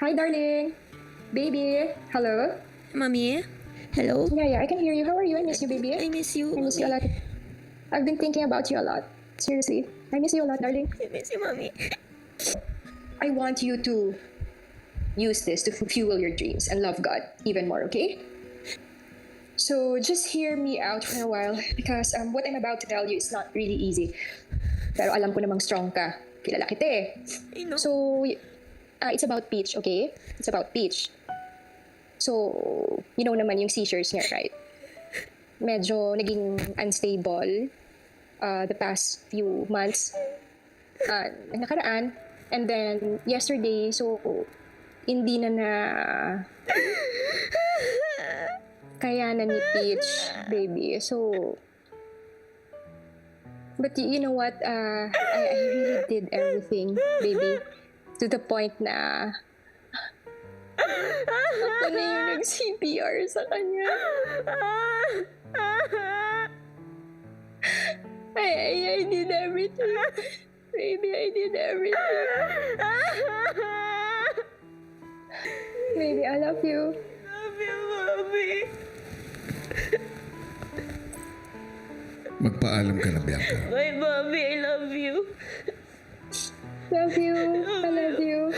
Hi, darling. Baby. Hello. Mommy? Hello? Yeah, I can hear you. How are you? I miss you, baby. I miss you, I miss you a lot. I've been thinking about you a lot. Seriously. I miss you a lot, darling. I miss you, Mommy. I want you to use this to fuel your dreams and love God even more, okay? So just hear me out for a while because what I'm about to tell you is not really easy. Pero alam ko namang strong ka. Kilala kita eh. I know. So, it's about Peach, okay? It's about Peach. So, you know naman yung seizures niya, right? Medyo naging unstable the past few months. Nakaraan. And then, yesterday, so, hindi na kaya na ni Peach, baby. So, but you know what? I really did everything, baby. To the point na ako na yung nag-CPR sa kanya. I did everything. Baby, I did everything. Baby, I love you. Love you, Mommy. Magpaalam ka na, Bianca. My Mommy, I love you. Love you. I love you.